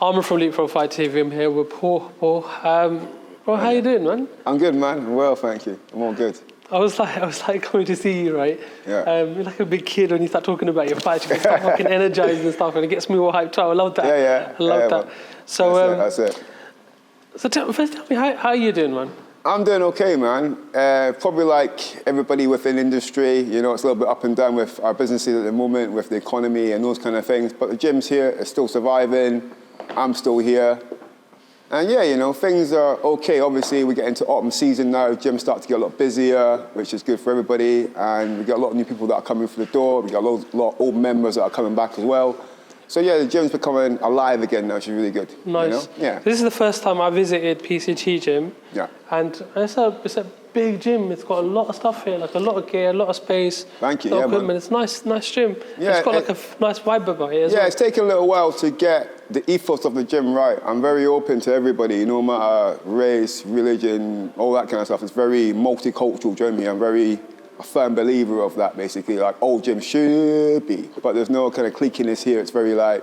Armour from Leap Pro Fight TV. I'm here with Paul. Paul, how you doing, man? I'm good, man. I'm well, thank you. I'm all good. I was like coming to see you, right? Yeah. You're like a big kid when you start talking about your fights. You start fucking energized and stuff, and it gets me all hyped up. I love that. Yeah. I love that. Man. So that's it. So first tell me, how you doing, man? I'm doing okay, man. Probably like everybody within industry, you know, it's a little bit up and down with our businesses at the moment, with the economy and those kind of things. But the gym's here, it's still surviving. I'm still here. And yeah, you know, things are okay. Obviously, we get into autumn season now. Gyms start to get a lot busier, which is good for everybody. And we get a lot of new people that are coming through the door. We got a lot of old members that are coming back as well. So yeah, the gym's becoming alive again now, which is really good. Nice. You know? Yeah. This is the first time I visited PCT gym. Yeah. And it's a big gym. It's got a lot of stuff here, like a lot of gear, a lot of space. Thank you. A lot of Yeah, equipment. man. It's nice gym. Yeah, it's got like a nice vibe about it as well. Yeah, it's taken a little while to get the ethos of the gym right. I'm very open to everybody, no matter race, religion, all that kind of stuff. It's very multicultural gym here. I'm very a firm believer of that, basically. Like, all gyms should be, but there's no kind of cliquiness here. It's very like,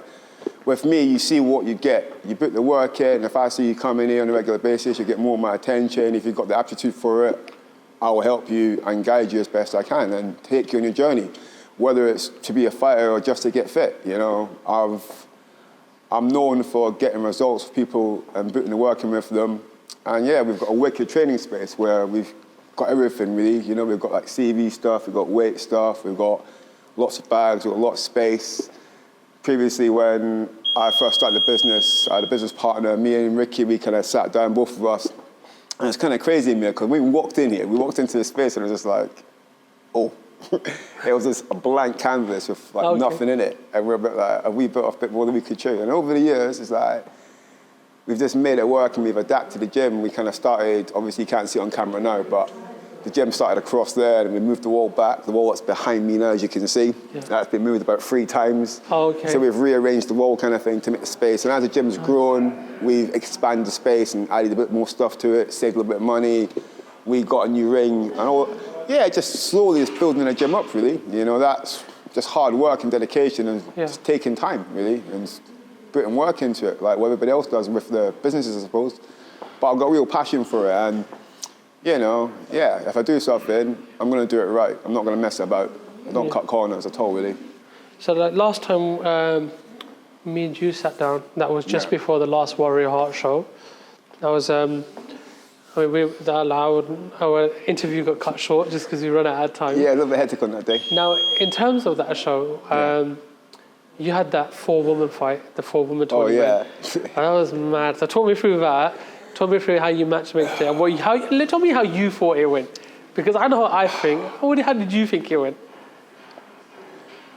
with me, you see what you get. You put the work in. If I see you coming here on a regular basis, you get more of my attention. If you've got the aptitude for it, I will help you and guide you as best I can and take you on your journey, whether it's to be a fighter or just to get fit. You know, I'm known for getting results for people and putting the work in with them. And yeah, we've got a wicked training space where we've got everything really. You know, we've got like CV stuff, we've got weight stuff, we've got lots of bags, we've got a lot of space. Previously, when I first started the business, I had a business partner, me and Ricky, we kind of sat down, both of us. And it's kind of crazy in here, because when we walked in here, we walked into the space and it was just like, oh. It was just a blank canvas with like nothing in it. And we're a bit like, we built off a bit more than we could chew. And over the years, it's like, we've just made it work and we've adapted the gym. We kind of started, obviously you can't see it on camera now, but the gym started across there and we moved the wall back. The wall that's behind me now, as you can see, that's been moved about 3 times. Oh, okay. So we've rearranged the wall kind of thing to make the space. And as the gym's grown, we've expanded the space and added a bit more stuff to it, saved a little bit of money. We got a new ring and all. Yeah, just slowly it's building a gym up, really. You know, that's just hard work and dedication and just taking time, really, and putting work into it, like what everybody else does with the businesses, I suppose. But I've got real passion for it, and you know, yeah, if I do something, I'm going to do it right. I'm not going to mess about. I don't cut corners at all, really. So like last time me and you sat down, that was just before the last Warrior Heart show. That was, our interview got cut short just because we ran out of time. Yeah, a little bit hectic on that day. Now, in terms of that show, you had that 4-woman fight, the 4-woman tournament. Oh, yeah. That was mad. So talk me through that. Talk me through how you matchmaked it. And tell me how you thought it went. Because I know how I think. How did you think it went?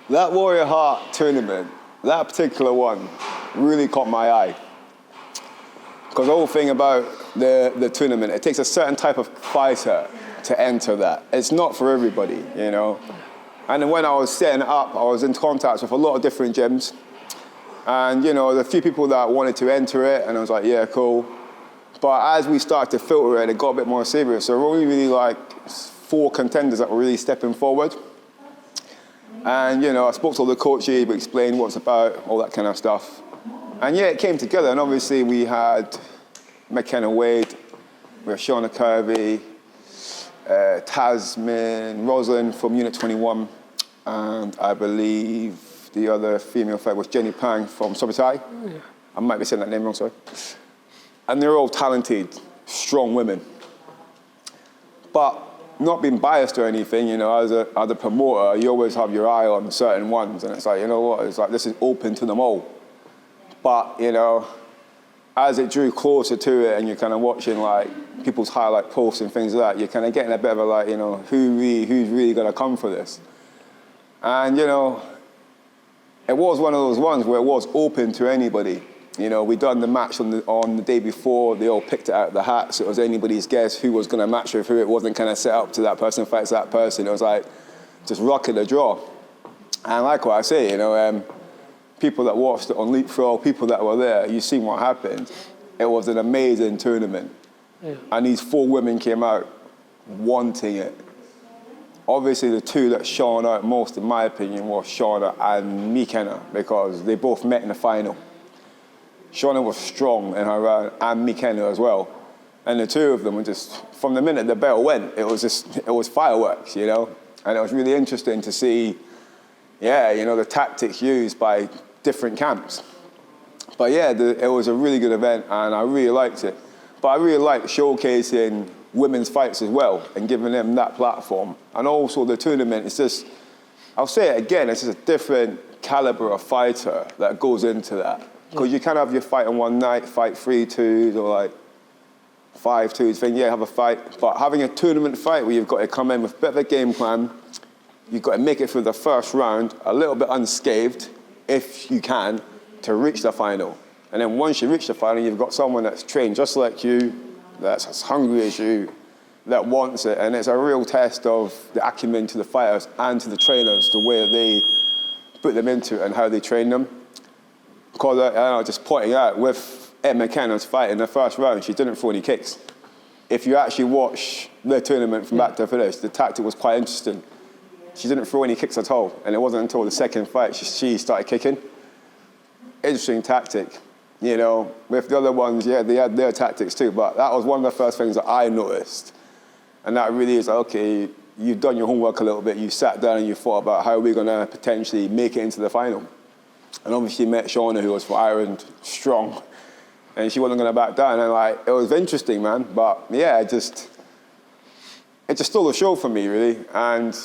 That Warrior Heart tournament, that particular one, really caught my eye. Because the whole thing about the tournament, it takes a certain type of fighter to enter that. It's not for everybody, you know. And then when I was setting it up, I was in contact with a lot of different gyms. And, you know, the few people that wanted to enter it, and I was like, yeah, cool. But as we started to filter it, it got a bit more serious. So we're really like 4 contenders that were really stepping forward. And, you know, I spoke to all the coaches, we explained what it's about, all that kind of stuff. And yeah, it came together. And obviously we had McKenna Wade, we had Shauna Kirby, Tasmin, Rosalind from Unit 21, and I believe the other female fighter was Jenny Pang from Sobitai. Oh, yeah. I might be saying that name wrong, sorry. And they're all talented, strong women. But not being biased or anything, you know, as a promoter, you always have your eye on certain ones. And it's like, you know what, it's like this is open to them all. But, you know, as it drew closer to it and you're kind of watching like people's highlight posts and things like that, you're kind of getting a bit of a like, you know, who's really going to come for this? And, you know, it was one of those ones where it was open to anybody. You know, we'd done the match on the day before. They all picked it out of the hat, so it was anybody's guess who was going to match with who. It wasn't kind of set up to that person fights that person. It was like just rocking the draw. And like what I say, you know, people that watched it on Leapfrog, people that were there, you seen what happened. It was an amazing tournament. Yeah. And these 4 women came out wanting it. Obviously, the 2 that shone out most, in my opinion, was Shauna and McKenna, because they both met in the final. Shauna was strong in her round, and McKenna as well. And the two of them were just, from the minute the bell went, it was fireworks, you know? And it was really interesting to see, the tactics used by different camps. But yeah, it was a really good event, and I really liked it. But I really liked showcasing women's fights as well, and giving them that platform. And also the tournament, it's just, I'll say it again, it's just a different caliber of fighter that goes into that. Because you can have your fight on one night, fight 3-2s or like 5-2s, thing, have a fight. But having a tournament fight where you've got to come in with a bit of a game plan, you've got to make it through the first round a little bit unscathed, if you can, to reach the final. And then once you reach the final, you've got someone that's trained just like you, that's as hungry as you, that wants it. And it's a real test of the acumen to the fighters and to the trainers, the way that they put them into it and how they train them. Because I was just pointing out, with Ed McKenna's fight in the first round, she didn't throw any kicks. If you actually watch the tournament from back to finish, the tactic was quite interesting. She didn't throw any kicks at all, and it wasn't until the second fight she started kicking. Interesting tactic. You know, with the other ones, they had their tactics too, but that was one of the first things that I noticed. And that really is, okay, you've done your homework a little bit, you sat down and you thought about how we're going to potentially make it into the final. And obviously met Shauna, who was for Ireland, strong. And she wasn't going to back down. And it was interesting, man. But yeah, it just stole the show for me, really. And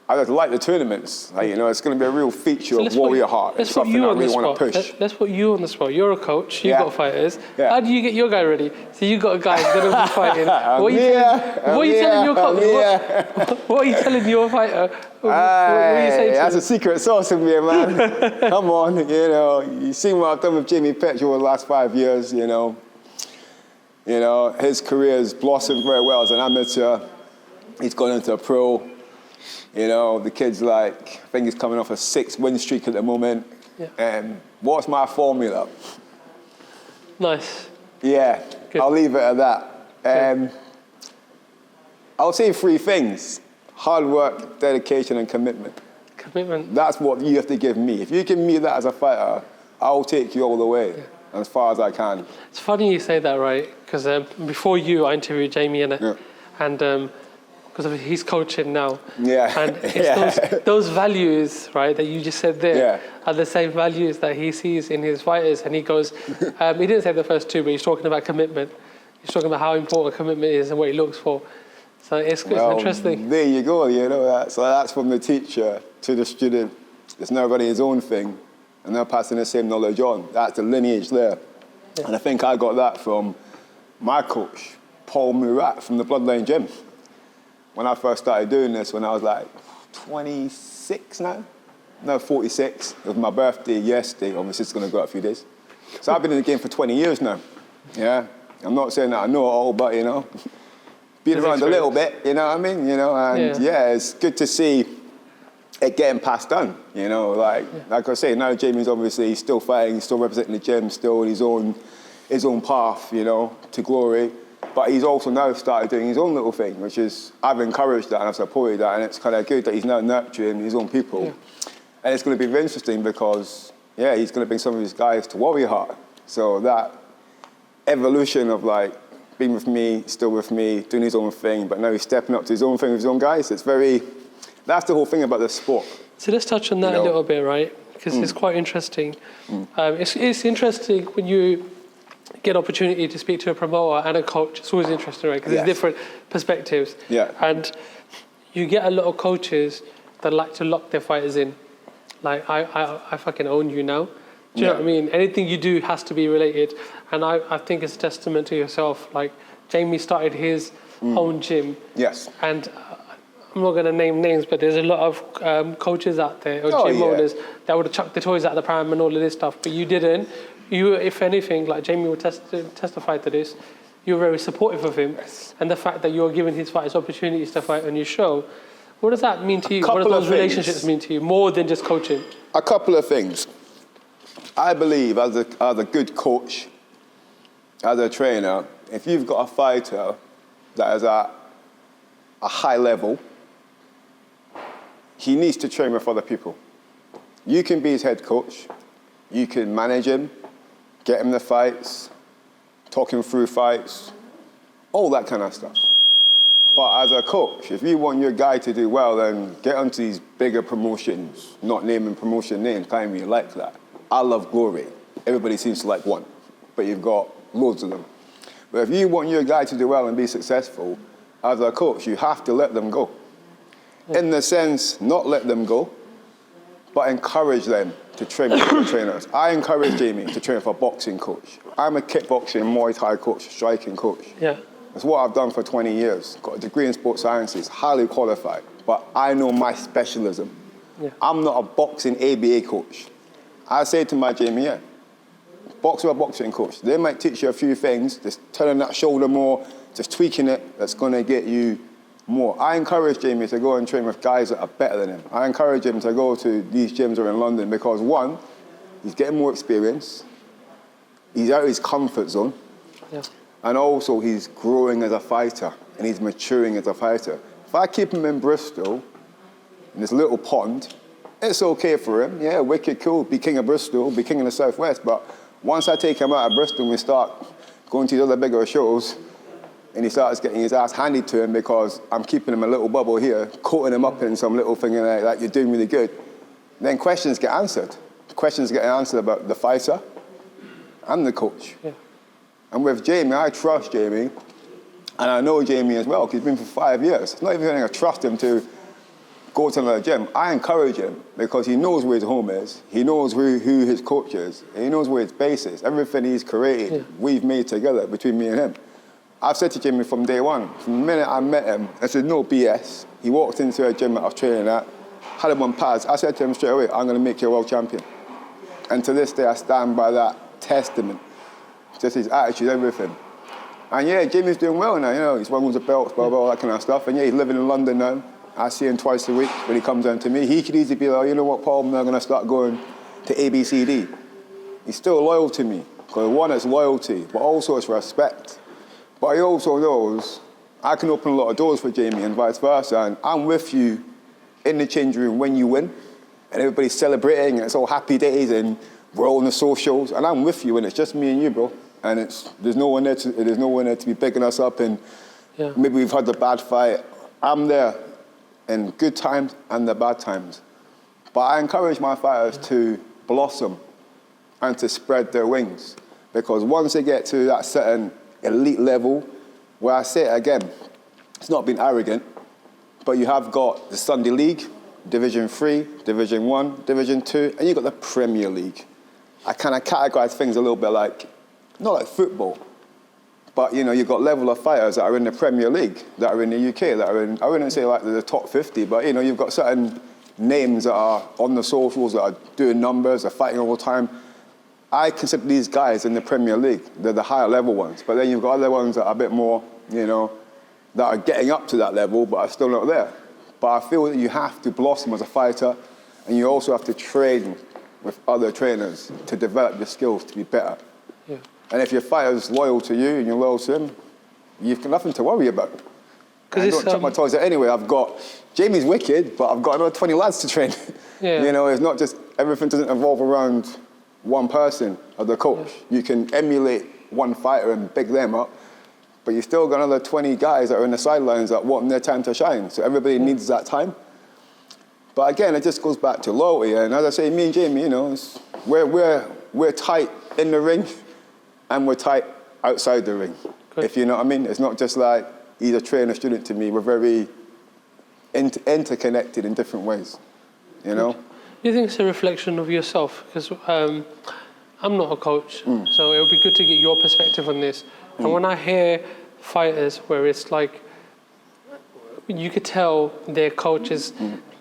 I just like the tournaments. It's going to be a real feature of Warrior Heart. It's something I really want to push. Let's put you on the spot. You're a coach. You've got fighters. Yeah. How do you get your guy ready? So you got a guy who's going to be fighting. What are you telling your coach? What are you telling your fighter? What are you saying to that's him? a secret sauce in me, man. Come on, you've seen what I've done with Jamie Petch over the last 5 years, his career has blossomed very well as an amateur. He's gone into a pro. The kid's I think he's coming off a 6-win streak at the moment. Yeah. What's my formula? Nice. Yeah, Good. I'll leave it at that. I'll say 3 things. Hard work, dedication, and commitment. Commitment. That's what you have to give me. If you give me that as a fighter, I'll take you all the way, as far as I can. It's funny you say that, right? Because before you, I interviewed Jamie and because he's coaching now. Yeah. And it's those values, right, that you just said there are the same values that he sees in his fighters. And he goes, he didn't say the first 2, but he's talking about commitment. He's talking about how important commitment is and what he looks for. So it's interesting. There you go, that's from the teacher to the student. It's now running his own thing, and they're passing the same knowledge on. That's the lineage there. Yeah. And I think I got that from my coach, Paul Murat, from the Bloodline Gym. When I first started doing this, when I was 26 now? No, 46. It was my birthday yesterday. Obviously, it's going to go out a few days. So I've been in the game for 20 years now. Yeah. I'm not saying that I know it all, but, been around a little bit, you know what I mean? And it's good to see it getting passed on, Like I say, now Jamie's obviously still fighting, still representing the gym, still on his own path, to glory. But he's also now started doing his own little thing, which is, I've encouraged that and I've supported that, and it's kind of good that he's now nurturing his own people. Yeah. And it's going to be very interesting because, he's going to bring some of his guys to Warrior Heart. So that evolution of being with me, still with me, doing his own thing, but now he's stepping up to his own thing with his own guys. That's the whole thing about the sport. So let's touch on that a little bit, right? Because it's quite interesting. It's interesting when you get opportunity to speak to a promoter and a coach. It's always interesting, right? Because there's different perspectives. Yeah. And you get a lot of coaches that like to lock their fighters in. I fucking own you now. Do you know what I mean? Anything you do has to be related. And I think it's a testament to yourself. Jamie started his own gym. Yes. And I'm not going to name names, but there's a lot of coaches out there, or gym owners, that would have chucked the toys out of the pram and all of this stuff. But you didn't. You, if anything, Jamie will testify to this, you were very supportive of him. Yes. And the fact that you're giving his fighters opportunities to fight on your show. What does that mean to you? What do those relationships mean to you, more than just coaching? A couple of things. I believe as a good coach, as a trainer, if you've got a fighter that is at a high level, he needs to train with other people. You can be his head coach, you can manage him, get him the fights, talk him through fights, all that kind of stuff. But as a coach, if you want your guy to do well, then get onto these bigger promotions, not naming promotion names, can't really like that. I love Glory. Everybody seems to like one, but you've got loads of them. But if you want your guy to do well and be successful, as a coach, you have to let them go. In the sense, not let them go, but encourage them to train with other trainers. I encourage Jamie to train for a boxing coach. I'm a kickboxing, Muay Thai coach, striking coach. Yeah. That's what I've done for 20 years. Got a degree in sports sciences, highly qualified, but I know my specialism. Yeah. I'm not a boxing ABA coach. I say to my Jamie, yeah, box with a boxing coach. They might teach you a few things, just turning that shoulder more, just tweaking it, that's gonna get you more. I encourage Jamie to go and train with guys that are better than him. I encourage him to go to these gyms that are in London because one, he's getting more experience, he's out of his comfort zone, Yeah. and also he's growing as a fighter and he's maturing as a fighter. If I keep him in Bristol, in this little pond, it's okay for him. Yeah, wicked cool, be king of Bristol, be king of the Southwest, but once I take him out of Bristol and we start going to these other bigger shows, and he starts getting his ass handed to him because I'm keeping him a little bubble here, coating him up in some little thing like that, you're doing really good, then questions get answered. Questions get answered about the fighter and the coach. Yeah. And with Jamie, I trust Jamie, and I know Jamie as well, because he's been for 5 years. It's not even going to trust him to go to another gym. I encourage him because he knows where his home is, he knows who his coach is, and he knows where his base is. Everything he's created, we've made together between me and him. I've said to Jamie from day one, from the minute I met him, I said, no BS. He walked into a gym that I was training at, had him on pads. I said to him straight away, I'm going to make you a world champion. And to this day, I stand by that testament. Just his attitude, everything. And yeah, Jamie's doing well now, you know, he's won loads of belts, blah, blah, all that kind of stuff. And yeah, he's living in London now. I see him twice a week when he comes down to me. He could easily be like, you know what, Paul, I'm now going to start going to ABCD. He's still loyal to me. Because one, it's loyalty, but also it's respect. But he also knows I can open a lot of doors for Jamie and vice versa. And I'm with you in the changing room when you win. And everybody's celebrating and it's all happy days and we're all on the socials. And I'm with you when it's just me and you, bro. And there's no one there to be picking us up and maybe we've had the bad fight. I'm there in good times and the bad times. But I encourage my fighters to blossom and to spread their wings. Because once they get to that certain elite level, where I say it again, it's not being arrogant, but you have got the Sunday League, Division 3, Division 1, Division 2, and you've got the Premier League. I kind of categorize things a little bit like, not like football, but you know, you've got level of fighters that are in the Premier League, that are in the UK, that are in, I wouldn't say like the top 50, but you know, you've got certain names that are on the socials, that are doing numbers, they're fighting all the time. I consider these guys in the Premier League, they're the higher level ones. But then you've got other ones that are a bit more, you know, that are getting up to that level, but are still not there. But I feel that you have to blossom as a fighter, and you also have to train with other trainers to develop your skills to be better. Yeah. And if your fighter's loyal to you and you're loyal to him, you've got nothing to worry about. I don't chuck my toys out anyway. I've got, Jamie's wicked, but I've got another 20 lads to train. Yeah. You know, it's not just, everything doesn't evolve around one person or the coach. Yeah. You can emulate one fighter and pick them up, but you still got another 20 guys that are in the sidelines that want their time to shine. So everybody needs that time. But again, it just goes back to loyalty. And as I say, me and Jamie, you know, we're tight in the ring and we're tight outside the ring. Good. If you know what I mean. It's not just like he's a trainer student to me. We're very interconnected in different ways, you know. Do you think it's a reflection of yourself? Because I'm not a coach, so it would be good to get your perspective on this. And when I hear fighters where it's like, you could tell their coach is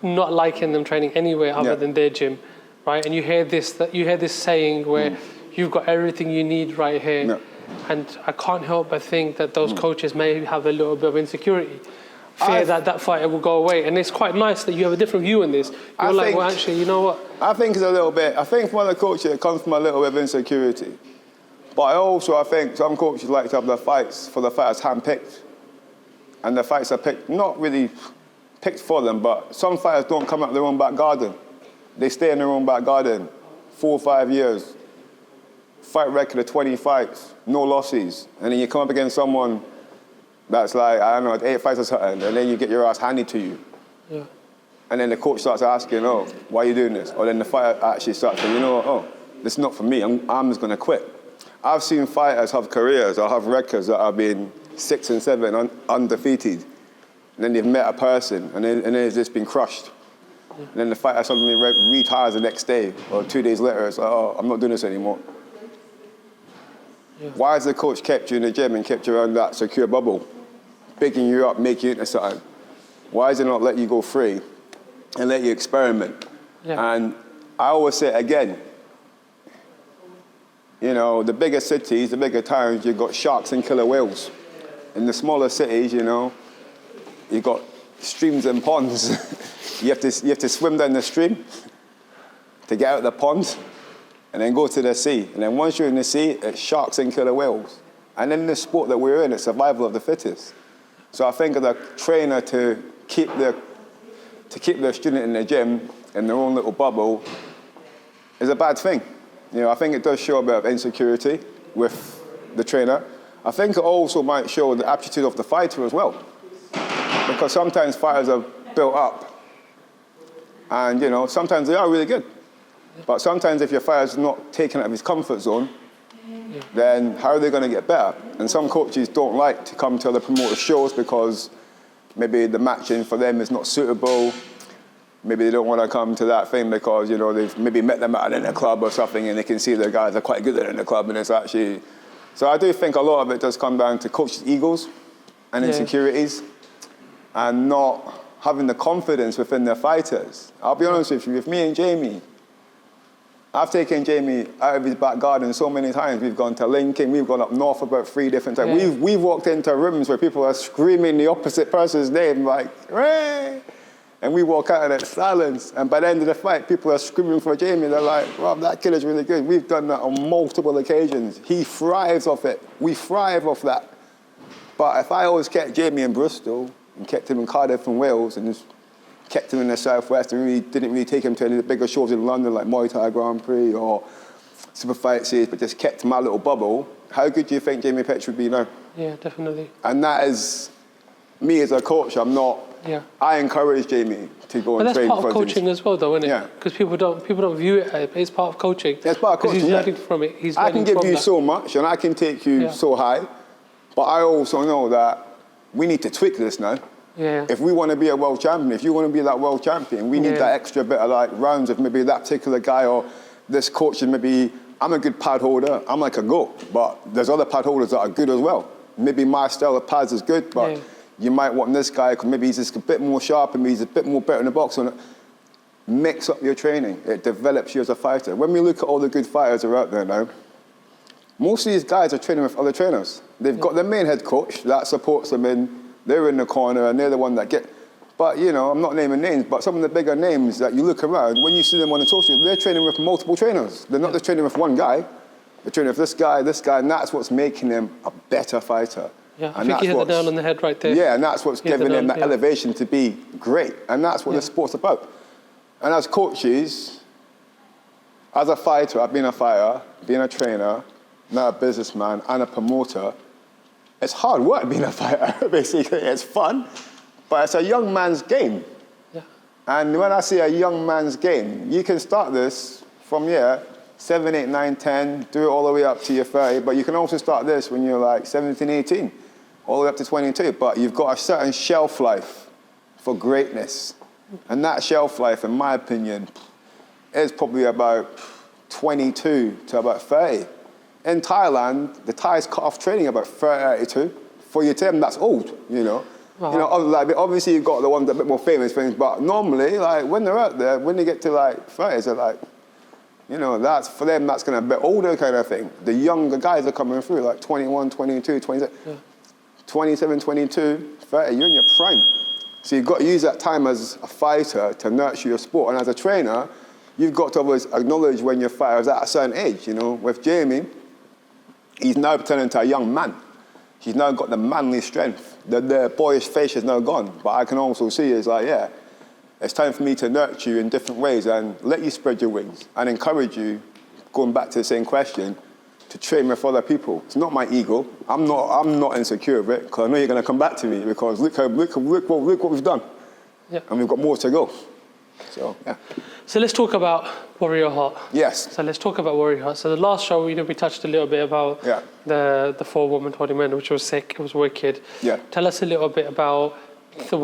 not liking them training anywhere other than their gym, right? And you hear this saying where you've got everything you need right here. And I can't help but think that those coaches may have a little bit of insecurity. Fear that fighter will go away. And it's quite nice that you have a different view on this. You're like, well, actually, you know what? I think it's a little bit, I think one of the coaches, it comes from a little bit of insecurity. But I think some coaches like to have their fights for the fighters handpicked. And the fights are picked, not really picked for them, but some fighters don't come out their own back garden. They stay in their own back garden 4 or 5 years, fight record of 20 fights, no losses, and then you come up against someone that's like, I don't know, 8 fights or something, and then you get your ass handed to you. Yeah. And then the coach starts asking, oh, why are you doing this? Or then the fighter actually starts saying, you know what, oh, this is not for me, I'm just gonna quit. I've seen fighters have careers or have records that have been 6 and 7 undefeated. And then they've met a person and then it's just been crushed. And then the fighter suddenly retires the next day or 2 days later, it's like, oh, I'm not doing this anymore. Yeah. Why has the coach kept you in the gym and kept you around that secure bubble, picking you up, making you into something? Why does it not let you go free and let you experiment? Yeah. And I always say again, you know, the bigger cities, the bigger towns, you've got sharks and killer whales. In the smaller cities, you know, you've got streams and ponds. you have to swim down the stream to get out of the pond and then go to the sea. And then once you're in the sea, it's sharks and killer whales. And then the sport that we're in, it's survival of the fittest. So I think as a trainer to keep the student in the gym in their own little bubble is a bad thing. You know, I think it does show a bit of insecurity with the trainer. I think it also might show the aptitude of the fighter as well. Because sometimes fighters are built up and, you know, sometimes they are really good. But sometimes if your fighter's not taken out of his comfort zone, then how are they going to get better? And some coaches don't like to come to other promoters' shows because maybe the matching for them is not suitable. Maybe they don't want to come to that thing because, you know, they've maybe met them in a club or something and they can see their guys are quite good in the club and it's actually... So I do think a lot of it does come down to coaches' egos and insecurities and not having the confidence within their fighters. I'll be honest with you, with me and Jamie, I've taken Jamie out of his back garden so many times. We've gone to Lincoln, we've gone up north about 3 different times. Yeah. We've walked into rooms where people are screaming the opposite person's name, like, Ray! And we walk out and it's silence. And by the end of the fight, people are screaming for Jamie. They're like, Rob, that kid is really good. We've done that on multiple occasions. He thrives off it. We thrive off that. But if I always kept Jamie in Bristol and kept him in Cardiff and Wales and just kept him in the Southwest and didn't really take him to any of the bigger shows in London like Muay Thai Grand Prix or Super Fight Series, but just kept my little bubble, how good do you think Jamie Petch would be now? Yeah, definitely. And that is, me as a coach, I'm not... Yeah. I encourage Jamie to go and train. But that's part of coaching as well, though, isn't it? Yeah. Because people don't view it. It's part of coaching. Yeah, it's part of coaching. He's learning from it. I can give you so much, and I can take you so high, but I also know that we need to tweak this now. Yeah. If we want to be a world champion, if you want to be that world champion, we need that extra bit of like rounds of maybe that particular guy or this coach, and maybe I'm a good pad holder. I'm like a goat, but there's other pad holders that are good as well. Maybe my style of pads is good, but you might want this guy because maybe he's just a bit more sharp and he's a bit more better in the box. Mix up your training. It develops you as a fighter. When we look at all the good fighters that are out there now, most of these guys are training with other trainers. They've got their main head coach that supports them they're in the corner and they're the one that get... But, you know, I'm not naming names, but some of the bigger names that you look around, when you see them on the social, they're training with multiple trainers. They're not just training with one guy. They're training with this guy, and that's what's making them a better fighter. Yeah, I think you hit the nail on the head right there. Yeah, and that's what's giving them that elevation to be great. And that's what the sport's about. And as coaches, as a fighter, I've been a fighter, being a trainer, now a businessman and a promoter. It's hard work being a fighter, basically. It's fun, but it's a young man's game. Yeah. And when I say a young man's game, you can start this from 7, 8, 9, 10, do it all the way up to your 30, but you can also start this when you're like 17, 18, all the way up to 22, but you've got a certain shelf life for greatness. And that shelf life, in my opinion, is probably about 22 to about 30. In Thailand, the Thais cut off training about 30, 32. For your term, that's old, you know. You know, like, obviously you've got the ones that are a bit more famous things, but normally, like, when they're out there, when they get to like 30s, they're like, you know, that's, for them, that's kind of a bit older kind of thing. The younger guys are coming through, like 21, 22, 27, 27, 22, 30, you're in your prime. So you've got to use that time as a fighter to nurture your sport. And as a trainer, you've got to always acknowledge when your fighter is at a certain age, you know. With Jamie, he's now turning into a young man. He's now got the manly strength. The boyish face is now gone. But I can also see it's like, it's time for me to nurture you in different ways and let you spread your wings and encourage you, going back to the same question, to train with other people. It's not my ego. I'm not insecure of it, because I know you're going to come back to me, because look what we've done. Yeah. And we've got more to go. So, yeah. So let's talk about Warrior Heart. Yes. So let's talk about Warrior Heart. So the last show, we touched a little bit about the 4-woman tournament, which was sick. It was wicked. Yeah. Tell us a little bit about the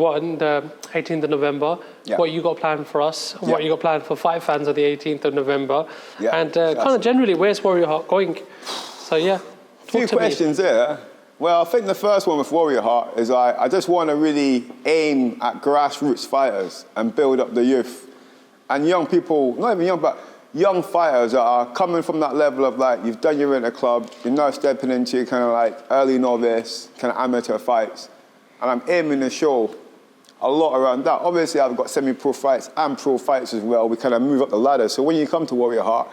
18th of November, what you got planned for us, what you got planned for fight fans on the 18th of November, and kind of generally, where's Warrior Heart going? So, yeah. A few questions there. Well, I think the first one with Warrior Heart is I just want to really aim at grassroots fighters and build up the youth. And young people, not even young, but young fighters that are coming from that level of like, you've done your inter club, you're now stepping into kind of like early novice, kind of amateur fights. And I'm aiming to show a lot around that. Obviously, I've got semi-pro fights and pro fights as well. We kind of move up the ladder. So when you come to Warrior Heart,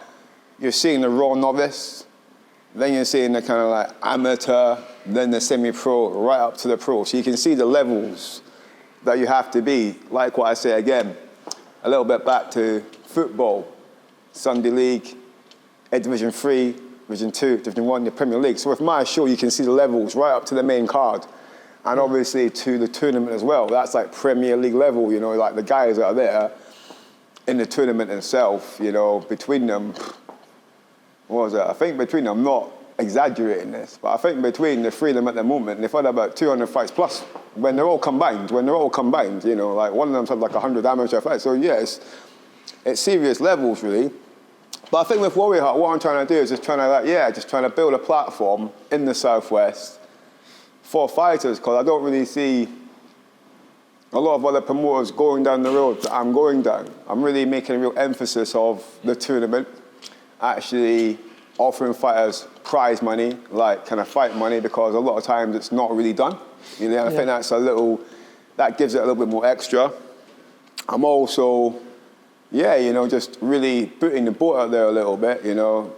you're seeing the raw novice, then you're seeing the kind of like amateur, then the semi-pro, right up to the pro. So you can see the levels that you have to be. Like what I say again, a little bit back to football, Sunday League, Division 3, Division 2, Division 1, the Premier League. So with my show, you can see the levels right up to the main card. And obviously to the tournament as well. That's like Premier League level, you know, like the guys that are there in the tournament itself, you know, between them, what was it? I think between them, I'm not exaggerating this, but I think between the three of them at the moment, they've had about 200 fights plus when they're all combined, you know, like one of them's had like 100 amateur fights. So yeah, it's serious levels really. But I think with Warrior Heart, what I'm trying to do is just trying to build a platform in the Southwest for fighters, because I don't really see a lot of other promoters going down the road that I'm going down. I'm really making a real emphasis of the tournament, actually offering fighters prize money, like kind of fight money, because a lot of times it's not really done. You know, I think that gives it a little bit more extra. I'm also, just really putting the boat out there a little bit, you know.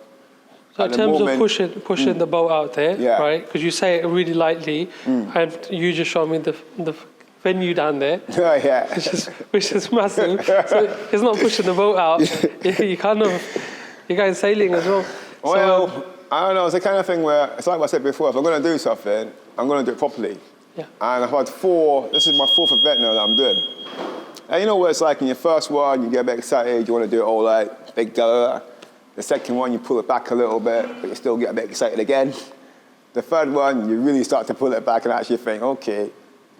So in terms of pushing the boat out there, right? Because you say it really lightly, and you just showed me the venue down there, which is massive. So it's not pushing the boat out. You're going sailing as well. Well, so, I don't know. It's the kind of thing where it's like I said before. If I'm going to do something, I'm going to do it properly. Yeah. And I've had 4. This is my 4th event now that I'm doing. And you know what it's like in your first one, you get a bit excited. You want to do it all like big. The second one, you pull it back a little bit, but you still get a bit excited again. The third one, you really start to pull it back and actually think, okay.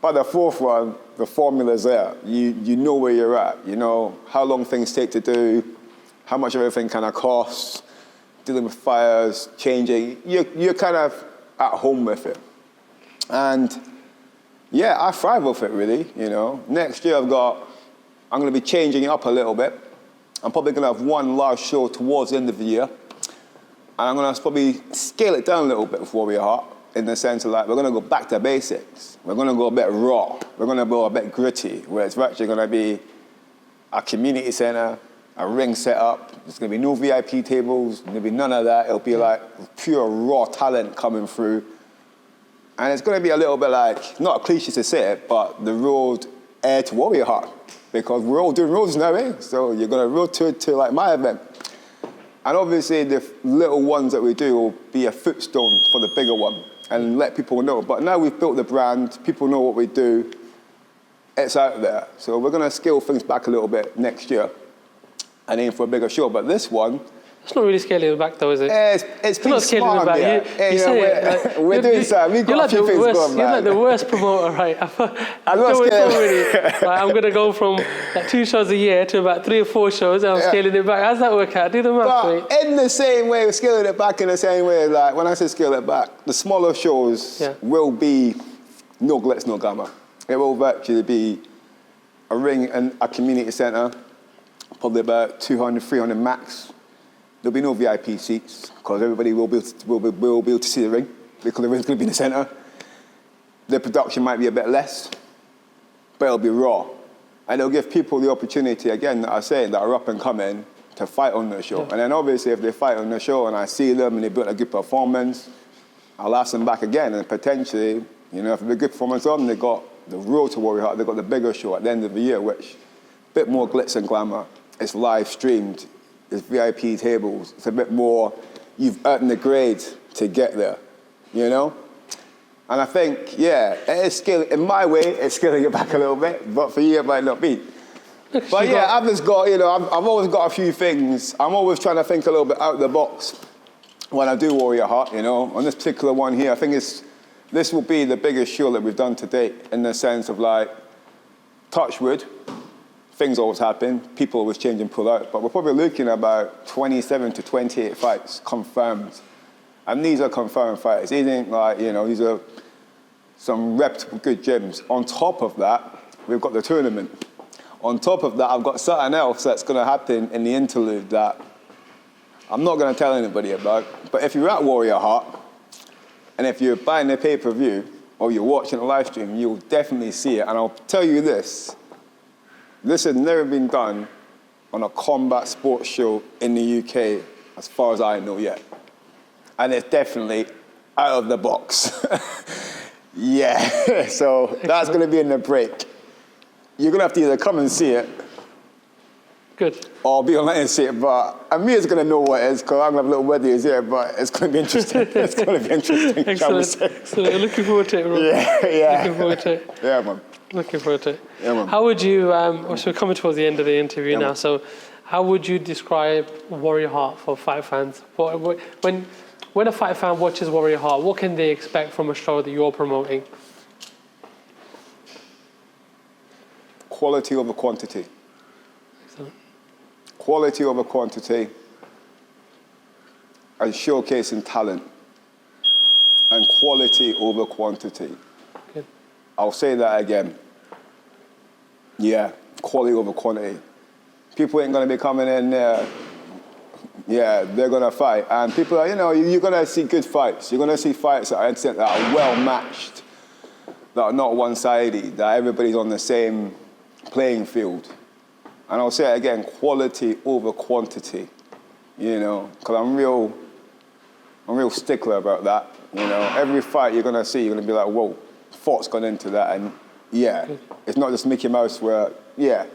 By the 4th one, the formula's there. You know where you're at. You know how long things take to do, how much everything kind of costs, dealing with fires, changing. You're kind of at home with it. And yeah, I thrive with it really, you know. Next year I'm going to be changing it up a little bit. I'm probably going to have one large show towards the end of the year. And I'm going to probably scale it down a little bit with Warrior Heart, in the sense of like, we're going to go back to basics. We're going to go a bit raw. We're going to go a bit gritty, where it's actually going to be a community center, a ring set up. There's going to be no VIP tables. There'll be none of that. It'll be like pure raw talent coming through. And it's going to be a little bit like, not a cliche to say it, but the road air to Warrior Heart. Because we're all doing roads now, eh? So you're going to road to like my event. And obviously the little ones that we do will be a footstone for the bigger one and let people know. But now we've built the brand, people know what we do, it's out there. So we're going to scale things back a little bit next year and aim for a bigger show. But this one, it's not really scaling it back though, is it? It's not scaling it back. We're doing something. We've got a few things going, man. You're like the worst promoter, right? I'm not scaling. Right, I'm going to go from like 2 shows a year to about 3 or 4 shows, and I'm scaling it back. How's that work out? Do the math, mate. In the same way, we're scaling it back in the same way. Like when I say scale it back, the smaller shows will be no glitz, no glamour. It will actually be a ring and a community centre, probably about 200, 300 max. There'll be no VIP seats because everybody will be able to see the ring because the ring's going to be in the centre. The production might be a bit less, but it'll be raw. And it'll give people the opportunity, again, that I say, that are up and coming, to fight on the show. Yeah. And then obviously if they fight on the show and I see them and they build a good performance, I'll ask them back again. And potentially, you know, if it's a good performance on, they've got the road to Warrior Heart, they've got the bigger show at the end of the year, which a bit more glitz and glamour. It's live streamed. It's VIP tables. It's a bit more you've earned the grade to get there, you know? And I think, yeah, it is skill. In my way, it's scaling it back a little bit, but for you, it might not be. But yeah, I've just got, you know, I've always got a few things. I'm always trying to think a little bit out of the box when I do Warrior Heart, you know. On this particular one here, I think this will be the biggest show that we've done to date in the sense of like, touch wood, things always happen, people always change and pull out, but we're probably looking at about 27 to 28 fights confirmed. And these are confirmed fights. These ain't like, you know, these are some reputable good gyms. On top of that, we've got the tournament. On top of that, I've got something else that's going to happen in the interlude that I'm not going to tell anybody about. But if you're at Warrior Heart, and if you're buying the pay-per-view, or you're watching a live stream, you'll definitely see it. And I'll tell you this has never been done on a combat sports show in the UK, as far as I know yet. And it's definitely out of the box. Yeah, so that's going to be in the break. You're going to have to either come and see it, good, or be online and see it. But Amir's going to know what it is, because I'm going to have little weddies here, but it's going to be interesting. It's going to be interesting, excellent, excellent. Looking forward to it, bro. Yeah. Looking forward to it. Yeah, man. Looking forward to it. Yeah, man. How would you, so we're coming towards the end of the interview now, so how would you describe Warrior Heart for fight fans? When a fight fan watches Warrior Heart, what can they expect from a show that you're promoting? Quality over quantity. Excellent. Quality over quantity, and showcasing talent. And quality over quantity. Good. I'll say that again. Yeah, quality over quantity. People ain't going to be coming in there. Yeah, they're going to fight. And people are, you know, you're going to see good fights. You're going to see fights that are well matched, that are not one-sided, that everybody's on the same playing field. And I'll say it again, quality over quantity, you know, because I'm real stickler about that. You know, every fight you're going to see, you're going to be like, whoa, thought's gone into that. And yeah, it's not just Mickey Mouse where, yeah,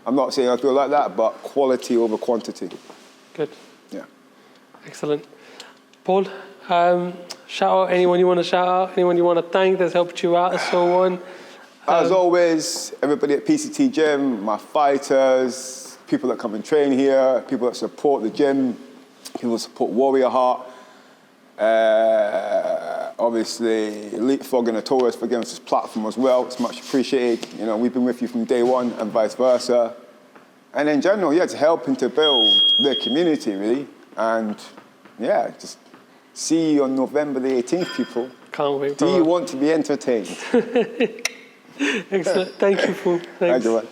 I'm not saying I feel like that, but quality over quantity. Good. Yeah. Excellent. Paul, shout out anyone you want to shout out, anyone you want to thank that's helped you out and so on. As always, everybody at PCT Gym, my fighters, people that come and train here, people that support the gym, people that support Warrior Heart. Obviously, Leapfrog and Notorious for giving us this platform as well. It's much appreciated. You know, we've been with you from day one and vice versa. And in general, yeah, it's helping to build the community, really. And yeah, just see you on November the 18th, people. Can't wait. Do you want to be entertained? Excellent. Thank you, Paul. Thanks. Thank you, man.